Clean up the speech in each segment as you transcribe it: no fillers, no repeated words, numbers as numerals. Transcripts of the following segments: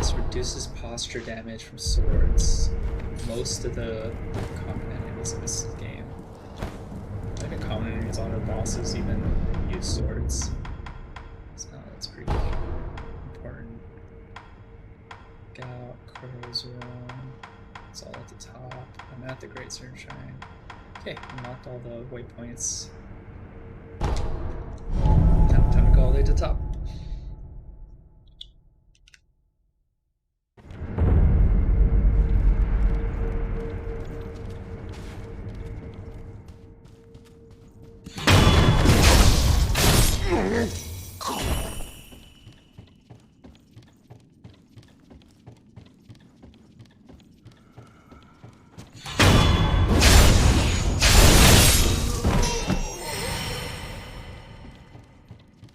this reduces posture damage from swords. Most of the common enemies in this game. I think common enemies on our bosses even use swords. So that's pretty important. Gout, Crow's Room. It's all at the top. I'm at the Great Sunshine. Okay, unlocked all the waypoints. Time to go all the way to the top.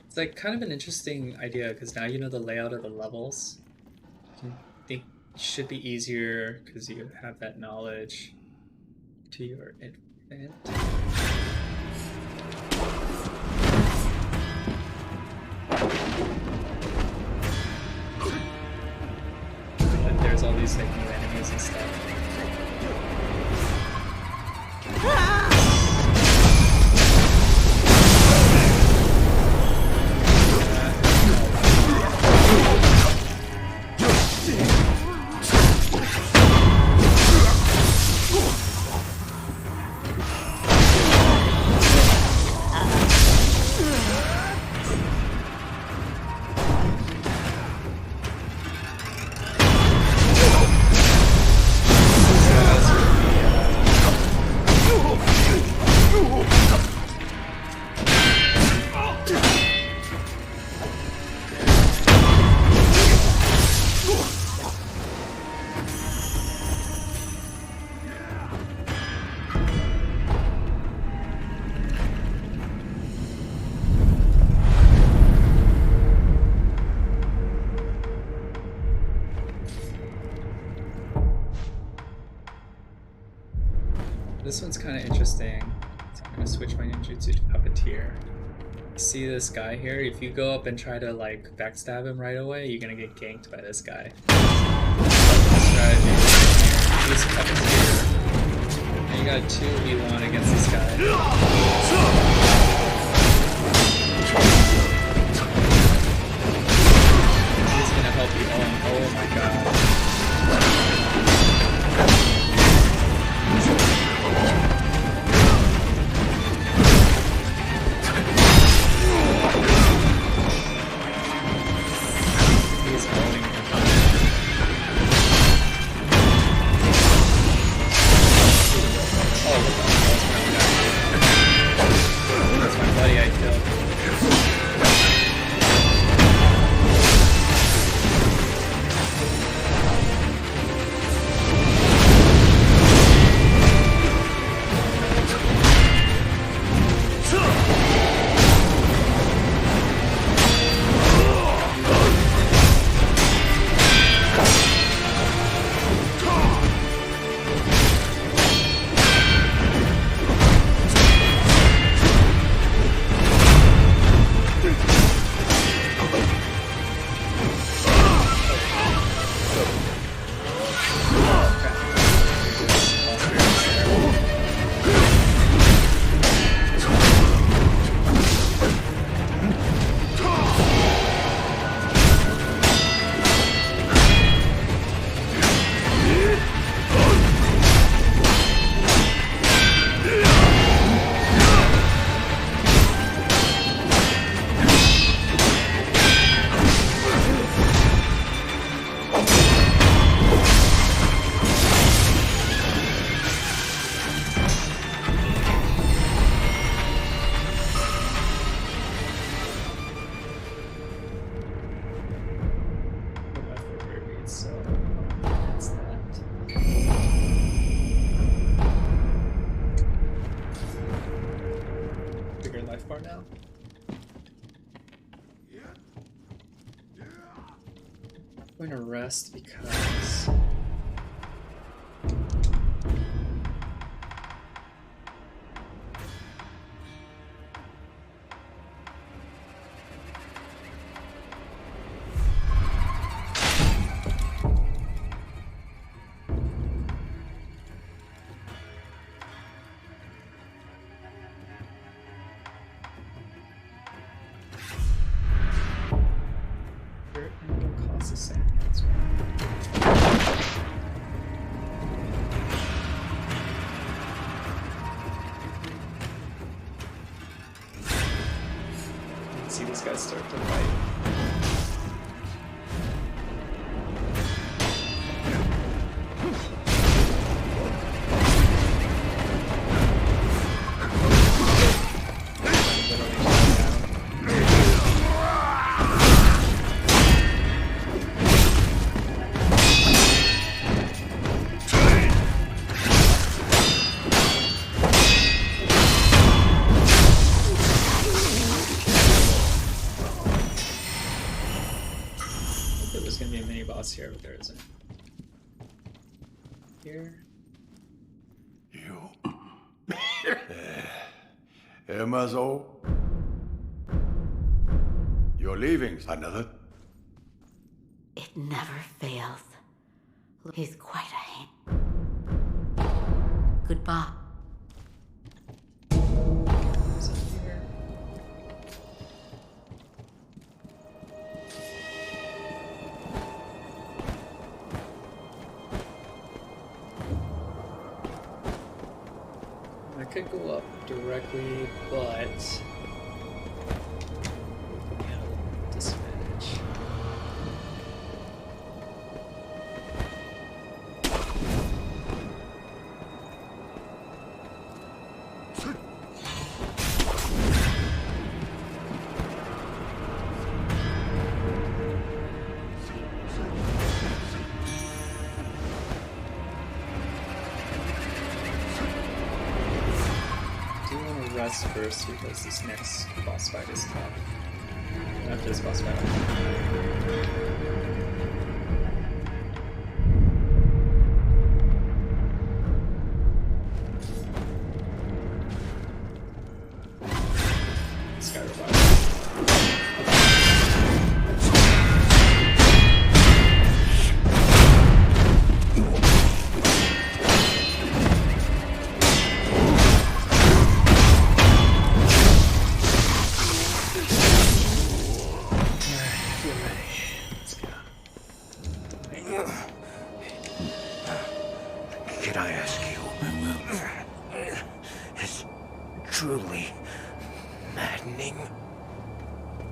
It's like kind of an interesting idea because now you know the layout of the levels. I think it should be easier because you have that knowledge to your advantage. But there's all these like new enemies and stuff. This one's kind of interesting. So I'm gonna switch my ninjutsu to puppeteer. See this guy here? If you go up and try to like backstab him right away, you're gonna get ganked by this guy. Strategy. Use puppeteer. And you got 2v1 against this guy. He's gonna help you. Oh my god. Now. I'm going to rest because these guys start to fight. Gonna be a mini boss here, but there isn't. Here. You. Mazo. You're leaving, another. It never fails. He's quite a hand. Goodbye. Is it here? I could go up directly, but yeah, disadvantage. Rest first because this next boss fight is tough. After this boss fight, this guy revives. Can I ask you? I will. It's truly maddening.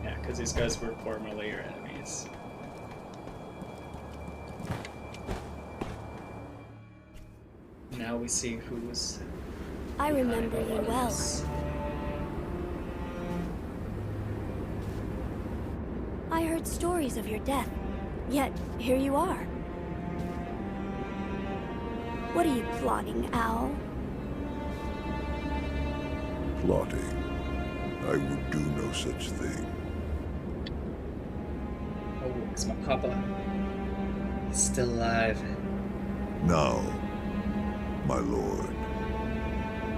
Yeah, because these guys were formerly your enemies. Now we see who's. I remember you well. I heard stories of your death, yet here you are. What are you plotting, Owl? Plotting? I would do no such thing. Oh, it's my papa. He's still alive. Now, my lord,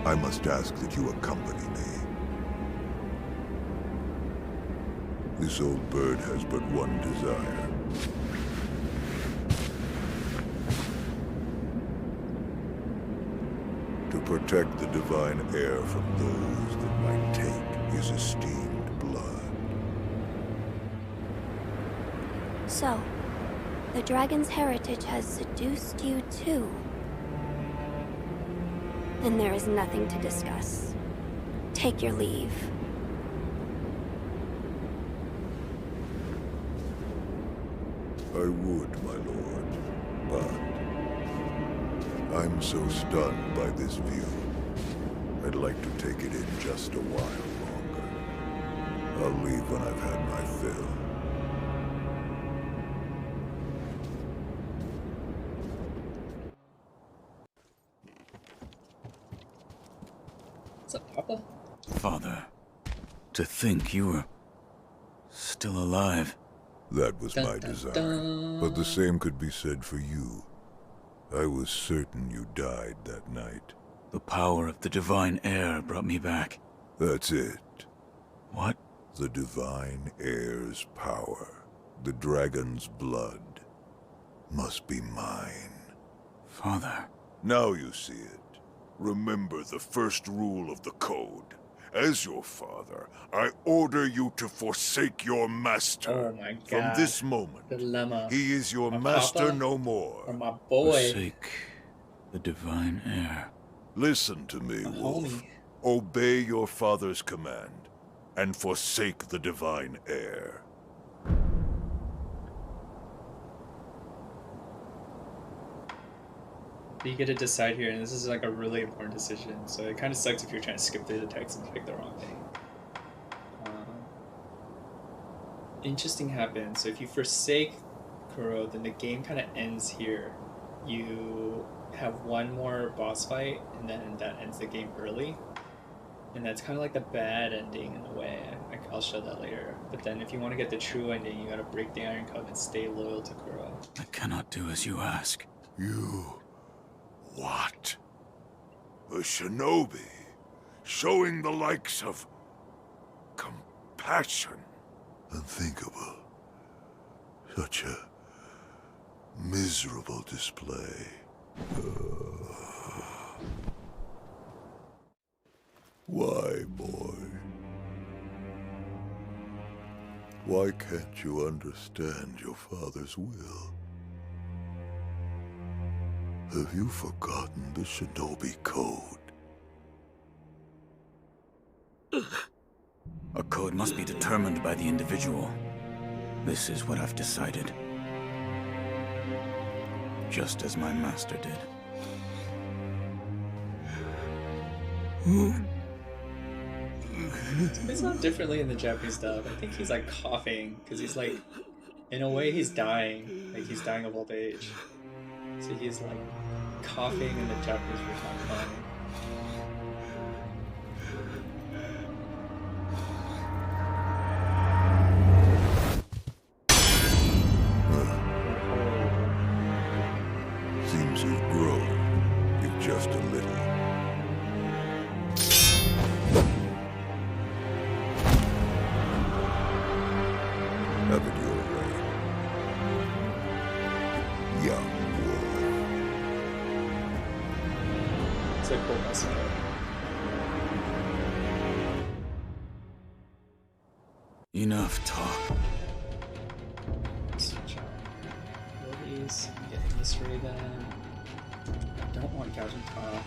I must ask that you accompany me. This old bird has but one desire. To protect the divine heir from those that might take his esteemed blood. So, the dragon's heritage has seduced you too. Then there is nothing to discuss. Take your leave. I would, my lord, but I'm so stunned by this view. I'd like to take it in just a while longer. I'll leave when I've had my fill. What's up, Papa? Father, to think you were still alive. That was Dun, my dun, desire. dun. But the same could be said for you. I was certain you died that night. The power of the divine heir brought me back. That's it. What? The divine heir's power. The dragon's blood. Must be mine. Father. Now you see it. Remember the first rule of the code. As your father, I order you to forsake your master. Oh my god. From this moment, Dilemma. he is your My master papa no Or more. my boy. Forsake the divine heir. Listen to me, My Wolf. homie. Obey your father's command, and forsake the divine heir. You get to decide here, and this is like a really important decision, so it kind of sucks if you're trying to skip through the text and pick the wrong thing. Interesting happens. So if you forsake Kuro, then the game kind of ends here. You have one more boss fight, and then that ends the game early. And that's kind of like the bad ending in a way. I'll show that later. But then if you want to get the true ending, you gotta break the Iron Cup and stay loyal to Kuro. I cannot do as you ask. You... what? A shinobi, showing the likes of... compassion. Unthinkable. Such a... miserable display. Why, boy? Why can't you understand your father's will? Have you forgotten the Shinobi Code? A code must be determined by the individual. This is what I've decided. Just as my master did. It's not differently in the Japanese dub. I think he's like coughing because he's like, in a way, he's dying. Like he's dying of old age. So he's like coughing, and the Japanese version not crying. Seems you've grown, if just a little. Have it your way. Young wolf. It's a cool message. Enough talk. Switch out. Abilities. Get history then. I don't want gouging top.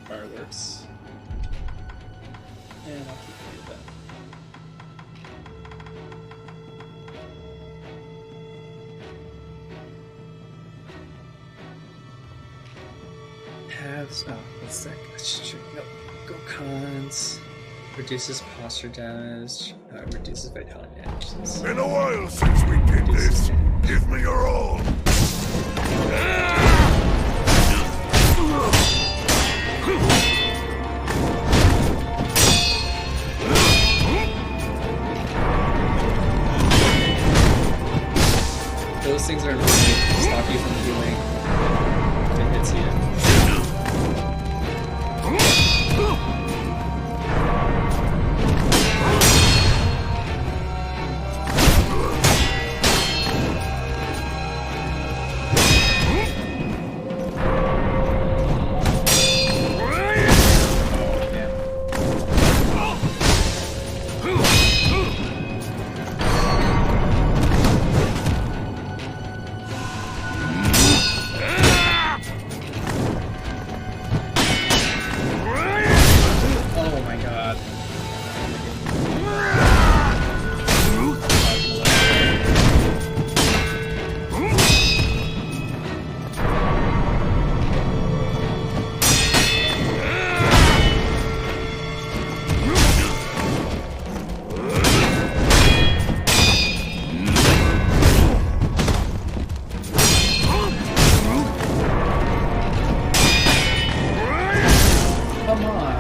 Fireworks. And I'll keep doing that. Halves. Oh, what's that? Yep. Go cons. Reduces posture damage. Reduces vitality damage. That's- Been a while since we did this. Give me your all. Those things are important to stop you from healing if it hits you. Oh my god. Come on.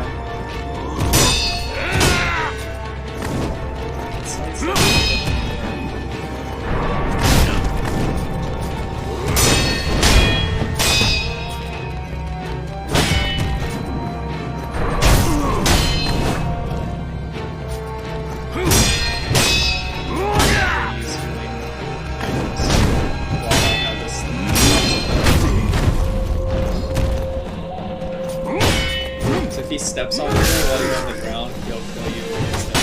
It's like So if he steps on you while you're on the ground, he'll kill you instantly.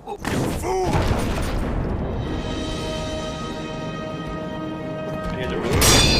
Fool! I need to really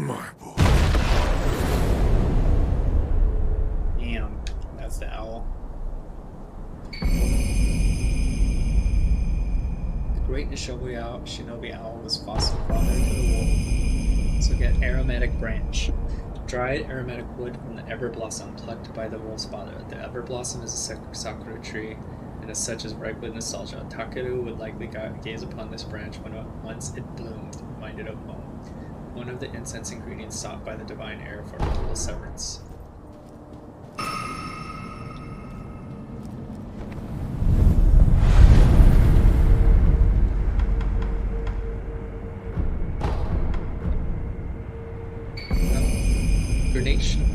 My boy. Damn, that's the owl. The great Shinobi owl was foster father to the wolf. So get aromatic branch. Dried aromatic wood from the ever blossom plucked by the wolf's father. The ever blossom is a sakura tree, and as such is ripe with nostalgia. Takeru would likely gaze upon this branch when once it bloomed, reminded of home. One of the incense ingredients sought by the divine heir for mortal severance.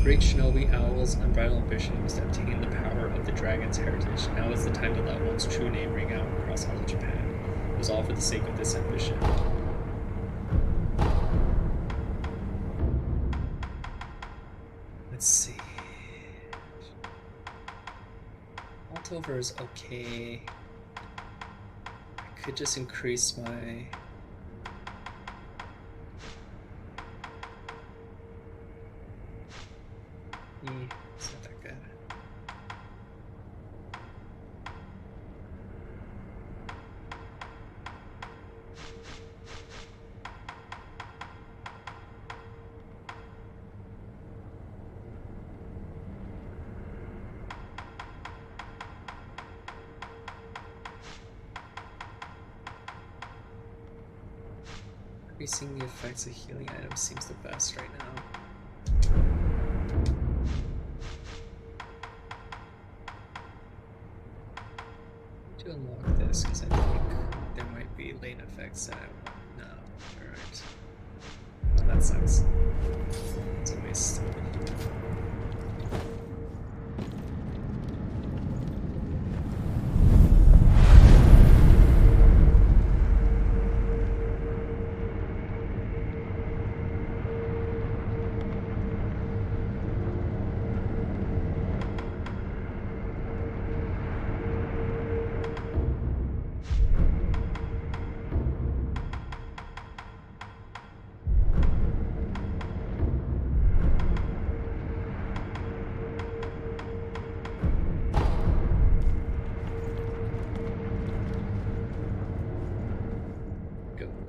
Great Shinobi Owl's unbridled ambition was to obtain the power of the dragon's heritage. Now is the time to let one's true name ring out across all of Japan. It was all for the sake of this ambition. Let's see. Altover is okay. I could just increase my... It's not that good. Increasing the effects of healing items seems the best right now. To unlock this because I think there might be lane effects that I want. No, alright. Oh, that sucks. It's a waste.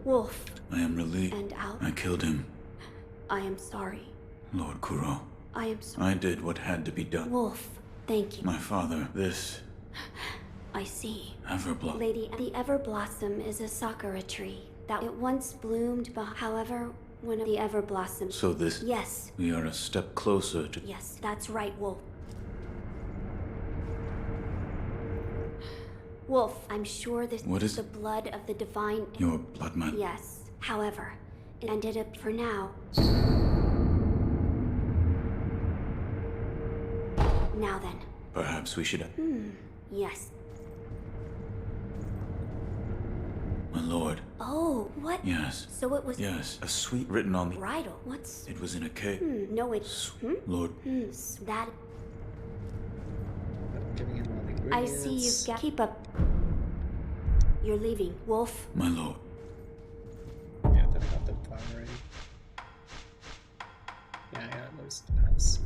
Wolf. I am relieved. And out. I killed him. I am sorry. Lord Kuro. I am sorry. I did what had to be done. Wolf, thank you. My father, this I see. Everblood. Lady, the Everblossom is a sakura tree that it once bloomed, but however, when the Everblossom... So this... Yes. We are a step closer to... Yes, that's right, Wolf. Wolf, I'm sure this What is the blood of the divine... Your blood, my... Yes. However, it ended up for now. Now then. Perhaps we should... Yes. My lord. Oh, what? Yes. So it was... Yes. A suite written on the... Bridal. What's... It was in a cave. No, it's... Lord. That... Giving him all the I ingredients. see you've got... Keep up. You're leaving, Wolf. My lord. Yeah, then I got the farm already. Yeah, I got most of the house.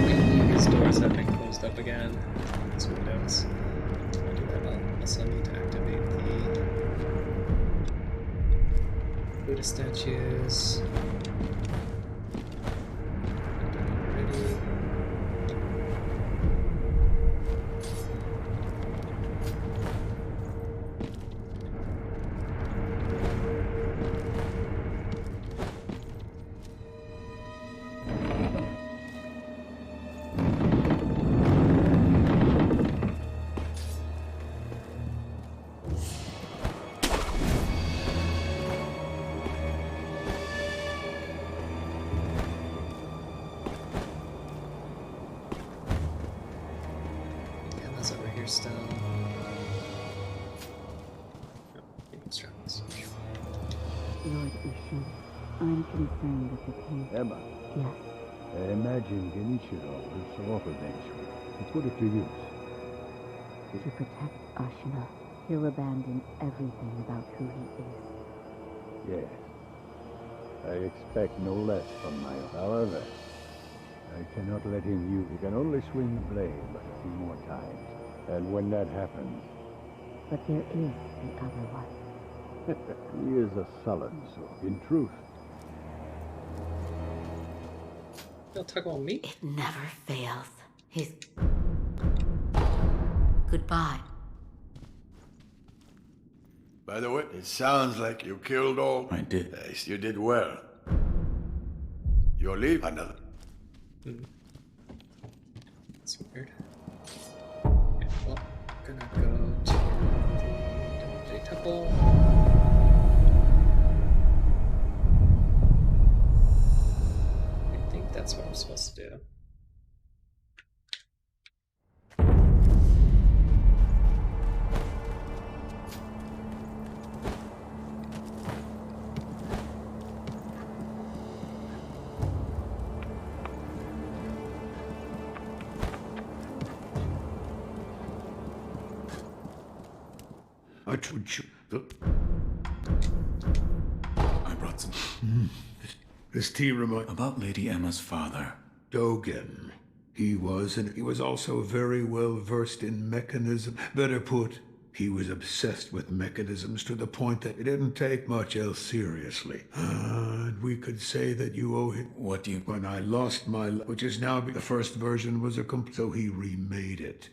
Lately, his doors have been closed up again. These windows. I'll do that. I'll also need to activate the Buddha statues. I've done it already. Emma's over here still. Oh, Phoenix Dragons. Lord Ishin, I'm concerned that the king... Emma, Yes. I imagine Genichiro will show up eventually to put it to use. To protect Ashina, he'll abandon everything about who he is. Yes. I expect no less from my... However, I cannot let him use... He can only swing the blade but a few more times. And when that happens... But there is the other one. He is a sullen soul. In truth, Don't talk about me. It never fails. His... Goodbye. By the way, it sounds like you killed all... I did. Yes, you did well. You'll leave another... That's weird. Okay, well, I'm gonna go to the temple. I think that's what I'm supposed to do. I told you... I brought some... This tea reminds... About Lady Emma's father. Dogen. He was also very well versed in mechanism. Better put, he was obsessed with mechanisms to the point that it didn't take much else seriously. And we could say that you owe him... What do you... When I lost my... Which is now... The first version was so he remade it.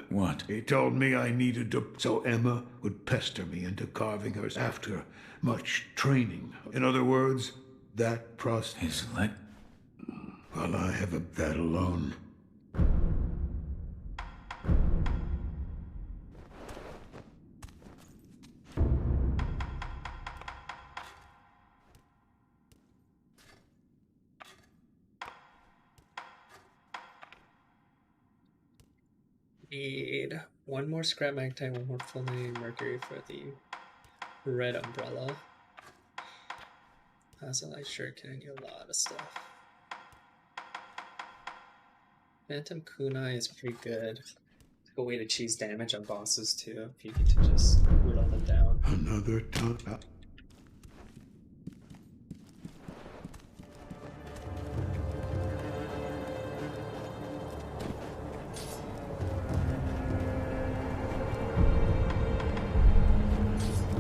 What? He told me I needed to... So Emma would pester me into carving hers after much training. In other words, that process... His leg... Well, I have that alone. Need one more scrap magnetite, one more fulminated mercury for the red umbrella. Azalite shuriken, I need a lot of stuff. Phantom kunai is pretty good. It's a good way to cheese damage on bosses too, if you need to just whittle them down. Another time.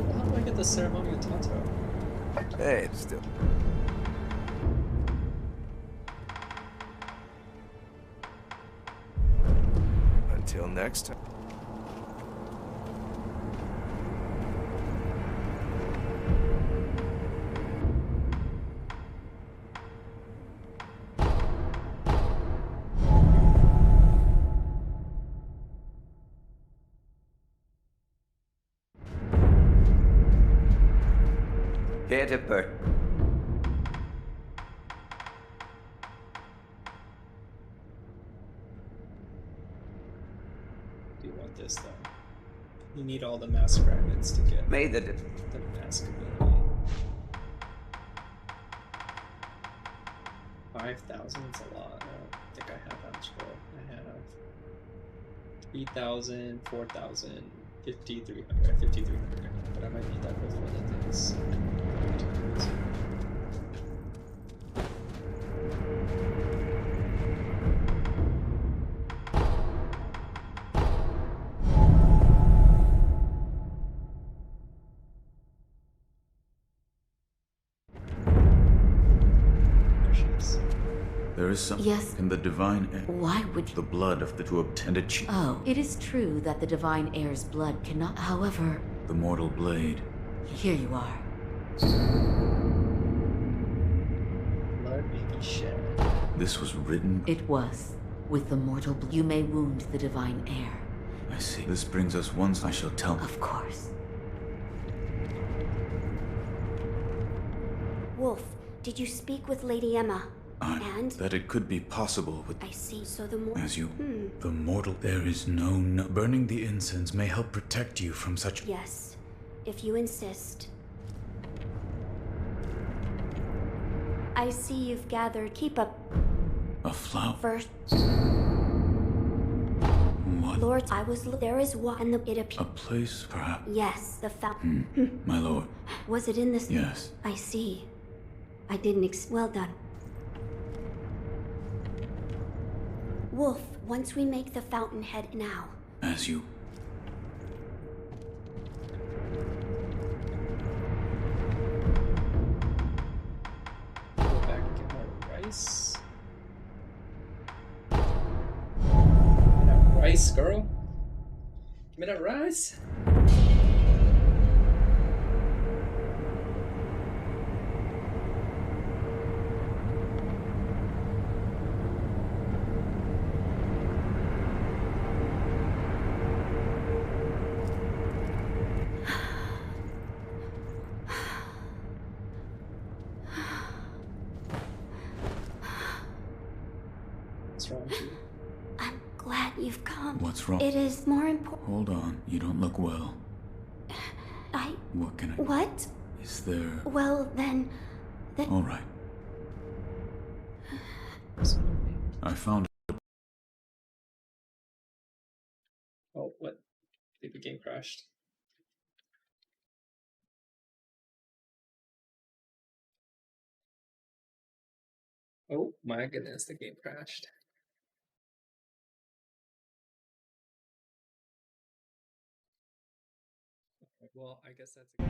How do I get the ceremonial Tonto? Hey, still... Until next time. Peter. Do you want this though? You need all the mask fragments to get May the the mask ability. 5,000 is a lot. I don't think I have that much gold. I have 3,000, 4,000, 5,300, 5,300. But I might need that gold for other things. There is something Yes. in the divine air. Why would you... The blood of the to obtain a cheat. Oh, it is true that the divine heir's blood cannot... However, The mortal blade. here you are. Blood may be shed. This was written. It was. With the mortal you may wound the divine heir. I see. This brings us once I shall tell. Of course. Wolf, did you speak with Lady Emma? And? That it could be possible with... I see. So the more... As you... The mortal... There is no... Burning the incense may help protect you from such... Yes, if you insist. I see you've gathered. Keep up. A flower. First, What? Lord, there is one, and it A appears. place, perhaps? Yes, the fountain. My lord. Was it in this? Yes. I see. I didn't well done. Wolf, once we make the fountainhead now. As you... Go back and get more rice. Give me that rice, girl. Give me that rice. What's wrong with you? I'm glad you've come. What's wrong? It is more important. Hold on, you don't look well. I. What can I... What? Is there... Well, then. All right. I found... Oh, what? I think the game crashed. Oh my goodness, the game crashed. Well, I guess that's a